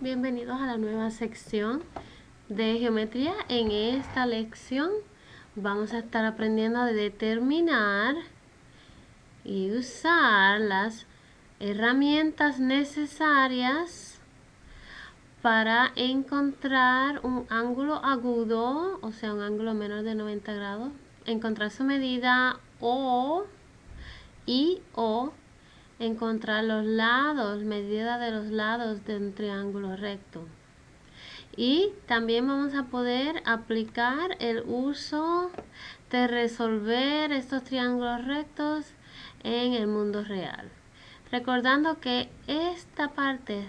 bienvenidos a la nueva sección de geometría. En esta lección vamos a estar aprendiendo a determinar y usar las herramientas necesarias para encontrar un ángulo agudo, o sea, un ángulo menor de 90 grados, encontrar su medida o encontrar los lados, medida de los lados de un triángulo recto. Y también vamos a poder aplicar el uso de resolver estos triángulos rectos en el mundo real. Recordando que esta parte,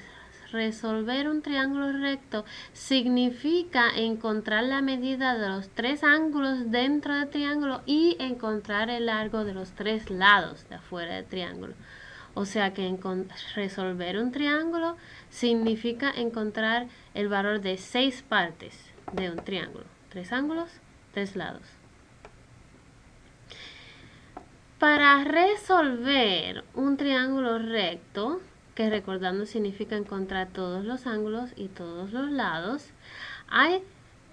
resolver un triángulo recto, significa encontrar la medida de los tres ángulos dentro del triángulo y encontrar el largo de los tres lados de afuera del triángulo. O sea que resolver un triángulo significa encontrar el valor de 6 partes de un triángulo. 3 ángulos, 3 lados. Para resolver un triángulo recto, que recordando significa encontrar todos los ángulos y todos los lados, hay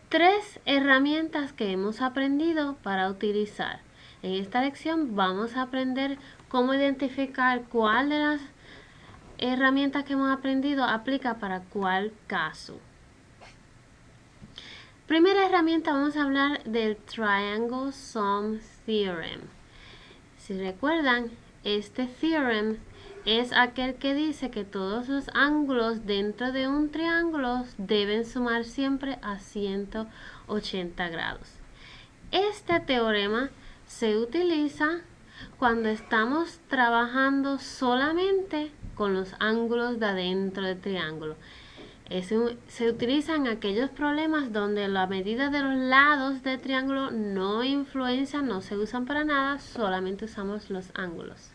3 herramientas que hemos aprendido para utilizar. En esta lección vamos a aprender cómo identificar cuál de las herramientas que hemos aprendido aplica para cuál caso. Primera herramienta, vamos a hablar del Triangle Sum Theorem. Si recuerdan, este theorem es aquel que dice que todos los ángulos dentro de un triángulo deben sumar siempre a 180 grados. Este teorema se utiliza cuando estamos trabajando solamente con los ángulos de adentro del triángulo. Se utiliza en aquellos problemas donde la medida de los lados del triángulo no influencian, no se usan para nada, solamente usamos los ángulos.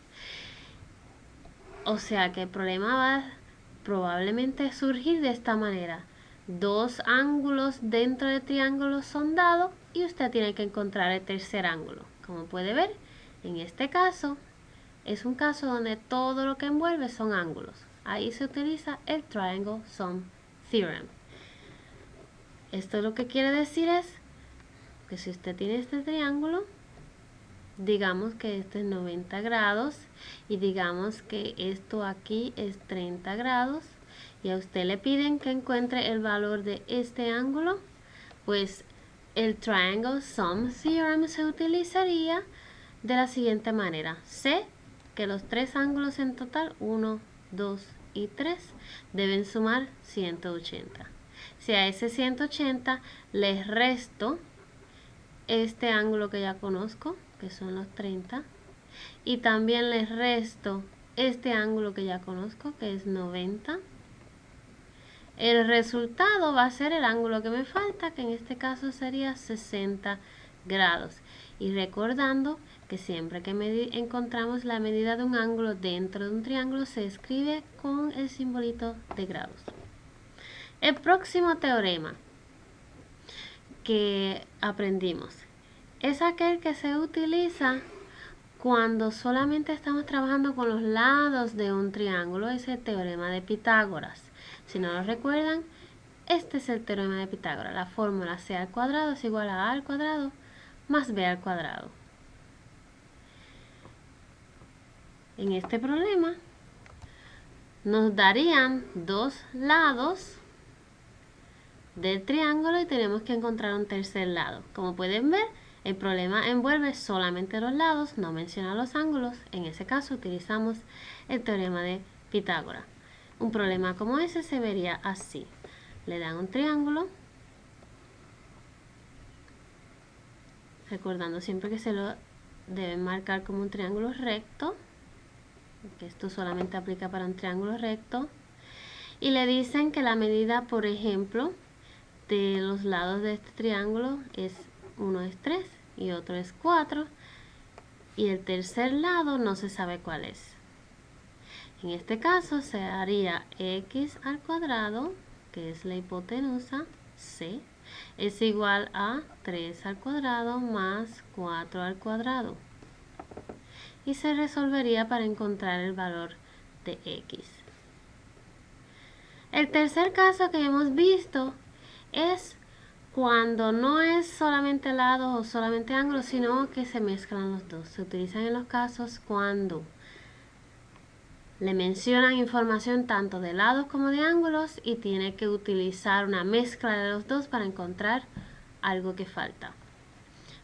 O sea que el problema va probablemente surgir de esta manera. Dos ángulos dentro del triángulo son dados y usted tiene que encontrar el tercer ángulo. Como puede ver, en este caso es un caso donde todo lo que envuelve son ángulos. Ahí se utiliza el Triangle Sum Theorem. Esto lo que quiere decir es que si usted tiene este triángulo, digamos que este es 90 grados y digamos que esto aquí es 30 grados y a usted le piden que encuentre el valor de este ángulo, pues el Triangle Sum Theorem se utilizaría de la siguiente manera. Sé que los tres ángulos en total, 1, 2 y 3, deben sumar 180. Si a ese 180 les resto este ángulo que ya conozco, que son los 30, y también les resto este ángulo que ya conozco, que es 90, el resultado va a ser el ángulo que me falta, que en este caso sería 60 grados. Y recordando que siempre que encontramos la medida de un ángulo dentro de un triángulo, se escribe con el simbolito de grados. El próximo teorema que aprendimos es aquel que se utiliza cuando solamente estamos trabajando con los lados de un triángulo. Es el teorema de Pitágoras. Si no lo recuerdan, este es el teorema de Pitágoras. La fórmula c al cuadrado es igual a al cuadrado más b al cuadrado. En este problema nos darían dos lados del triángulo y tenemos que encontrar un tercer lado. Como pueden ver, el problema envuelve solamente los lados, no menciona los ángulos. En ese caso utilizamos el teorema de Pitágoras. Un problema como ese se vería así. Le dan un triángulo, recordando siempre que se lo deben marcar como un triángulo recto, que esto solamente aplica para un triángulo recto, y le dicen que la medida, por ejemplo, de los lados de este triángulo uno es 3 y otro es 4, y el tercer lado no se sabe cuál es. En este caso se haría x al cuadrado, que es la hipotenusa, c, es igual a 3 al cuadrado más 4 al cuadrado. Y se resolvería para encontrar el valor de x. El tercer caso que hemos visto es cuando no es solamente lados o solamente ángulos, sino que se mezclan los dos. Se utilizan en los casos cuando le mencionan información tanto de lados como de ángulos y tiene que utilizar una mezcla de los dos para encontrar algo que falta.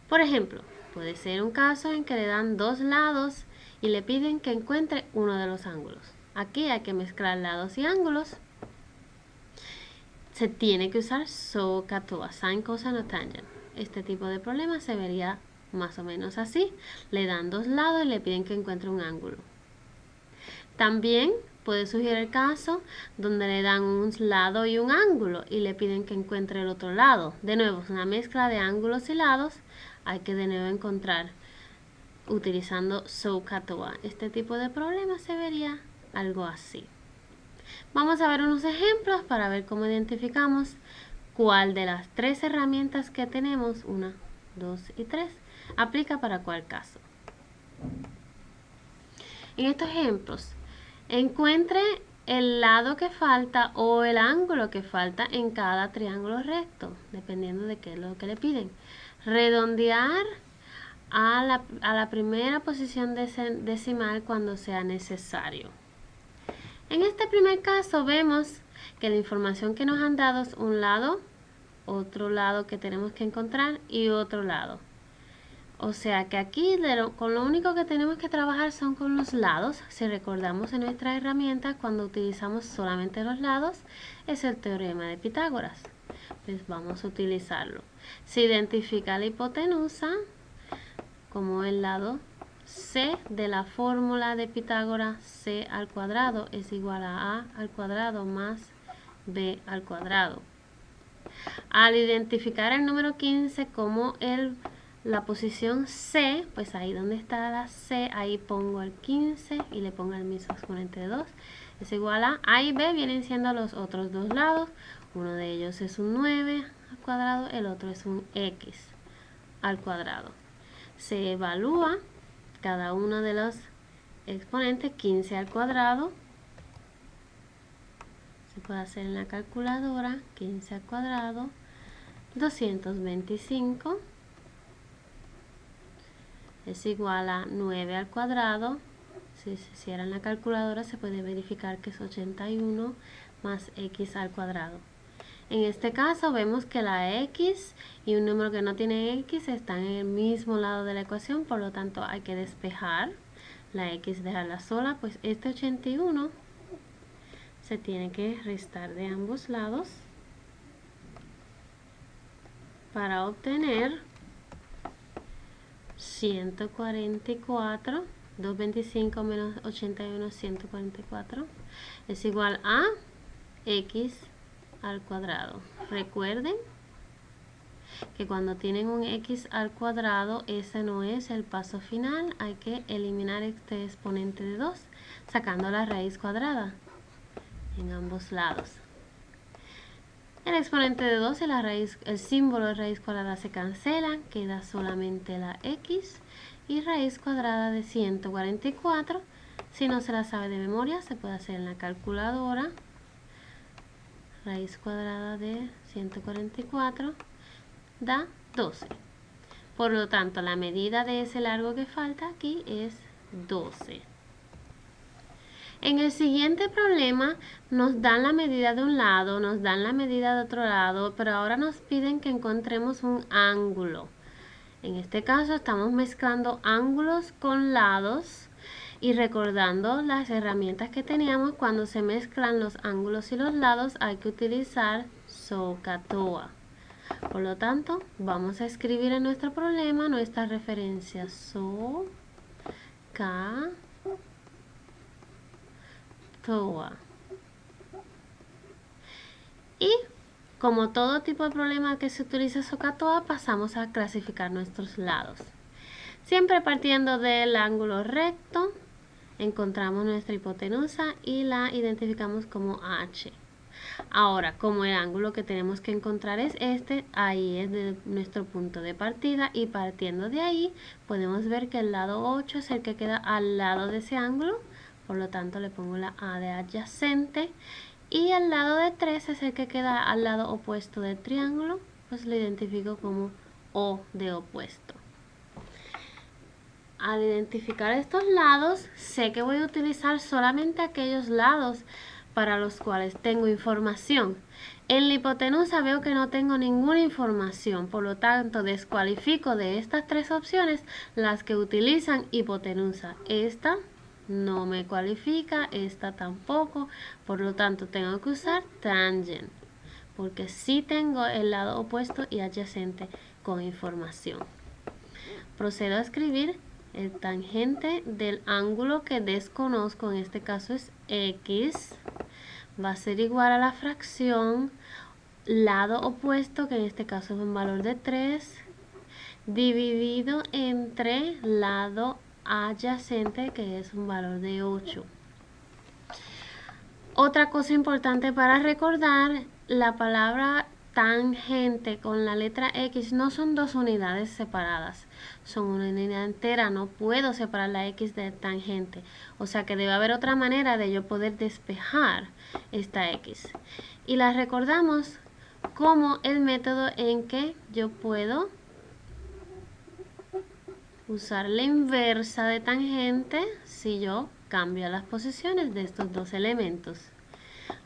Por ejemplo, puede ser un caso en que le dan dos lados y le piden que encuentre uno de los ángulos. Aquí hay que mezclar lados y ángulos. Se tiene que usar SOHCAHTOA, Sine, Cosine, Tangent. Este tipo de problema se vería más o menos así. Le dan dos lados y le piden que encuentre un ángulo. También puede surgir el caso donde le dan un lado y un ángulo y le piden que encuentre el otro lado. De nuevo, es una mezcla de ángulos y lados. Hay que de nuevo encontrar utilizando SOHCAHTOA. Este tipo de problema se vería algo así. Vamos a ver unos ejemplos para ver cómo identificamos cuál de las tres herramientas que tenemos, 1, 2 y 3, aplica para cuál caso. En estos ejemplos, encuentre el lado que falta o el ángulo que falta en cada triángulo recto, dependiendo de qué es lo que le piden. Redondear a la primera posición decimal cuando sea necesario. En este primer caso vemos que la información que nos han dado es un lado, otro lado que tenemos que encontrar y otro lado. O sea que aquí con lo único que tenemos que trabajar son con los lados. Si recordamos en nuestra herramienta, cuando utilizamos solamente los lados, es el teorema de Pitágoras. Pues vamos a utilizarlo. Se identifica la hipotenusa como el lado C de la fórmula de Pitágoras. C al cuadrado es igual a al cuadrado más B al cuadrado. Al identificar el número 15 como la posición C, pues ahí donde está la C, ahí pongo el 15 y le pongo el mismo exponente de 2. Es igual a y B vienen siendo los otros dos lados. Uno de ellos es un 9 al cuadrado, el otro es un X al cuadrado. Se evalúa cada uno de los exponentes. 15 al cuadrado se puede hacer en la calculadora. 15 al cuadrado, 225 es igual a 9 al cuadrado. Si se cierra en la calculadora se puede verificar que es 81 más X al cuadrado. En este caso vemos que la X y un número que no tiene X están en el mismo lado de la ecuación, por lo tanto hay que despejar la X, dejarla sola, pues este 81 se tiene que restar de ambos lados para obtener 144. 225 menos 81, 144 es igual a X al cuadrado. Recuerden que cuando tienen un X al cuadrado, ese no es el paso final. Hay que eliminar este exponente de 2 sacando la raíz cuadrada en ambos lados. El exponente de 2 y el símbolo de raíz cuadrada se cancelan, queda solamente la X y raíz cuadrada de 144. Si no se la sabe de memoria, se puede hacer en la calculadora. Raíz cuadrada de 144 da 12. Por lo tanto, la medida de ese largo que falta aquí es 12. En el siguiente problema nos dan la medida de un lado, nos dan la medida de otro lado, pero ahora nos piden que encontremos un ángulo. En este caso estamos mezclando ángulos con lados y recordando las herramientas que teníamos. Cuando se mezclan los ángulos y los lados hay que utilizar SOHCAHTOA. Por lo tanto, vamos a escribir en nuestro problema nuestra referencia SOHCAHTOA. Y como todo tipo de problema que se utiliza SOHCAHTOA, pasamos a clasificar nuestros lados. Siempre partiendo del ángulo recto, encontramos nuestra hipotenusa y la identificamos como H. Ahora, como el ángulo que tenemos que encontrar es este, ahí es nuestro punto de partida, y partiendo de ahí podemos ver que el lado 8 es el que queda al lado de ese ángulo, por lo tanto le pongo la A de adyacente Y el lado de 3 es el que queda al lado opuesto del triángulo, pues lo identifico como O de opuesto. Al identificar estos lados, sé que voy a utilizar solamente aquellos lados para los cuales tengo información. En la hipotenusa veo que no tengo ninguna información, por lo tanto descualifico de estas tres opciones las que utilizan hipotenusa. Esta no me cualifica, esta tampoco, por lo tanto tengo que usar tangent, porque sí tengo el lado opuesto y adyacente con información. Procedo a escribir el tangente del ángulo que desconozco, en este caso es X, va a ser igual a la fracción lado opuesto, que en este caso es un valor de 3, dividido entre lado adyacente, que es un valor de 8. Otra cosa importante para recordar, la palabra tangente con la letra X no son dos unidades separadas, son una unidad entera. No puedo separar la X de tangente, o sea que debe haber otra manera de yo poder despejar esta X, y la recordamos como el método en que yo puedo usar la inversa de tangente si yo cambio las posiciones de estos dos elementos.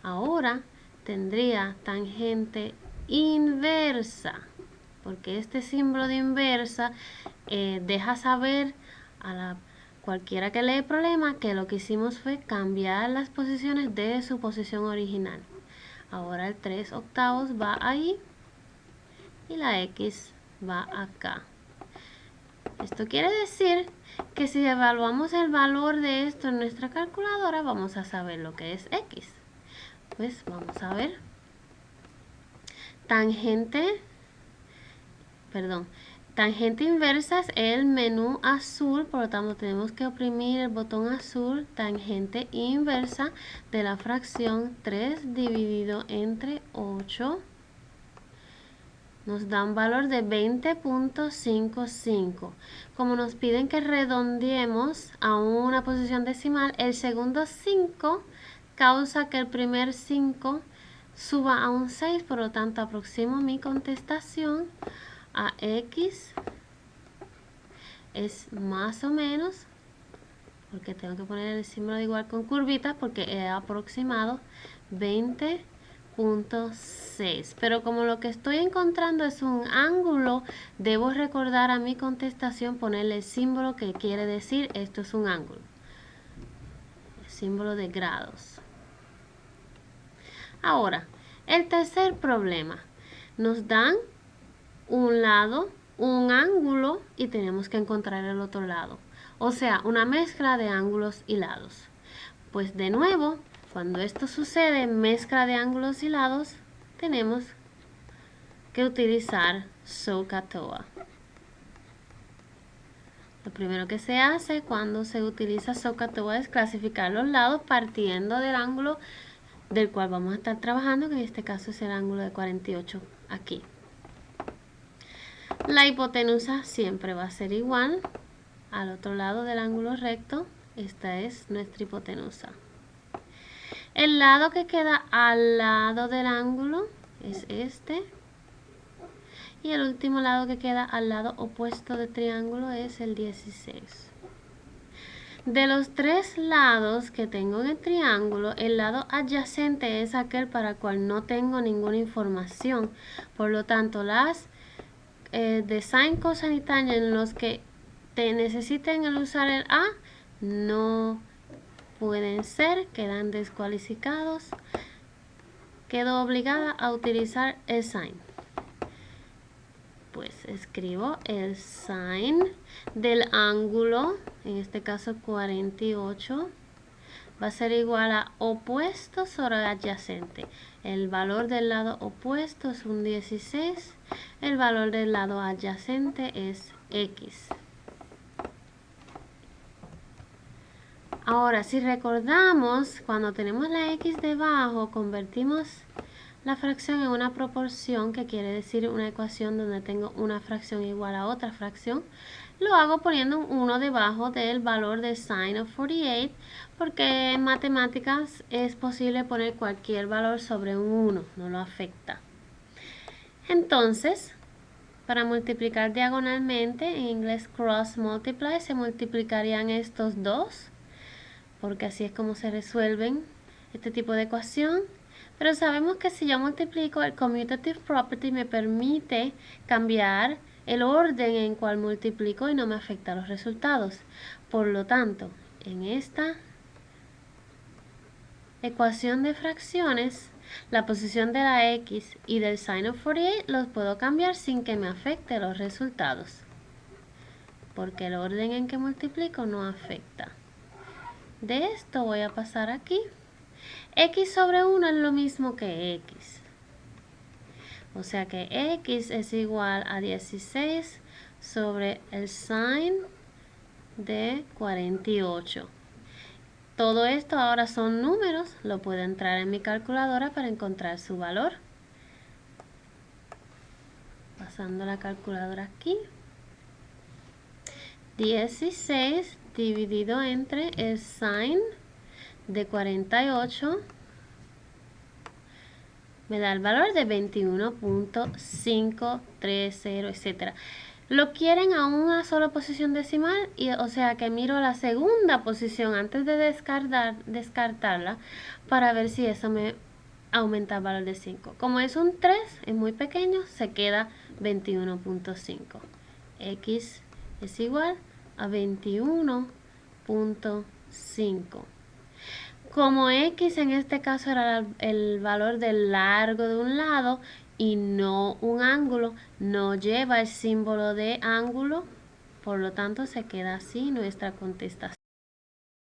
Ahora tendría tangente inversa, porque este símbolo de inversa deja saber a cualquiera que lee el problema que lo que hicimos fue cambiar las posiciones de su posición original. Ahora el 3/8 va ahí y la X va acá. Esto quiere decir que si evaluamos el valor de esto en nuestra calculadora, vamos a saber lo que es X. Pues vamos a ver. Tangente inversa es el menú azul, por lo tanto tenemos que oprimir el botón azul. Tangente inversa de la fracción 3 dividido entre 8 nos da un valor de 20.55. Como nos piden que redondeemos a una posición decimal, el segundo 5 causa que el primer 5 suba a un 6, por lo tanto aproximo mi contestación a X es más o menos, porque tengo que poner el símbolo de igual con curvita porque he aproximado 20.6, pero como lo que estoy encontrando es un ángulo, debo recordar a mi contestación ponerle el símbolo que quiere decir esto es un ángulo, el símbolo de grados. Ahora, el tercer problema, nos dan un lado, un ángulo, y tenemos que encontrar el otro lado, o sea, una mezcla de ángulos y lados. Pues de nuevo, cuando esto sucede, mezcla de ángulos y lados, tenemos que utilizar SOHCAHTOA. Lo primero que se hace cuando se utiliza SOHCAHTOA es clasificar los lados partiendo del ángulo del cual vamos a estar trabajando, que en este caso es el ángulo de 48 aquí. La hipotenusa siempre va a ser igual al otro lado del ángulo recto. Esta es nuestra hipotenusa. El lado que queda al lado del ángulo es este. Y el último lado que queda al lado opuesto del triángulo es el 16. De los tres lados que tengo en el triángulo, el lado adyacente es aquel para el cual no tengo ninguna información. Por lo tanto, las de sin, cosine y tangent en los que necesiten usar el A no pueden ser, quedan descualificados. Quedo obligada a utilizar el sin. Pues escribo el sin del ángulo, en este caso 48, va a ser igual a opuesto sobre adyacente. El valor del lado opuesto es un 16, el valor del lado adyacente es X. Ahora, si recordamos, cuando tenemos la X debajo, convertimos la fracción en una proporción, que quiere decir una ecuación donde tengo una fracción igual a otra fracción. Lo hago poniendo un 1 debajo del valor de sin of 48, porque en matemáticas es posible poner cualquier valor sobre un 1, no lo afecta. Entonces, para multiplicar diagonalmente, en inglés cross multiply, se multiplicarían estos dos, porque así es como se resuelven este tipo de ecuación. Pero sabemos que si yo multiplico, el commutative property me permite cambiar el orden en cual multiplico y no me afecta los resultados. Por lo tanto, en esta ecuación de fracciones, la posición de la x y del sin of 48 los puedo cambiar sin que me afecte los resultados, porque el orden en que multiplico no afecta. De esto voy a pasar aquí. X sobre 1 es lo mismo que x. O sea que x es igual a 16 sobre el sin de 48. Todo esto ahora son números, lo puedo entrar en mi calculadora para encontrar su valor. Pasando la calculadora aquí. 16 dividido entre el sin de 48 me da el valor de 21.530, etc. Lo quieren a una sola posición decimal, o sea que miro la segunda posición antes de descartarla para ver si eso me aumenta el valor de 5. Como es un 3, es muy pequeño, se queda 21.5. X es igual a 21.5. Como x en este caso era el valor del largo de un lado y no un ángulo, no lleva el símbolo de ángulo, por lo tanto se queda así nuestra contestación.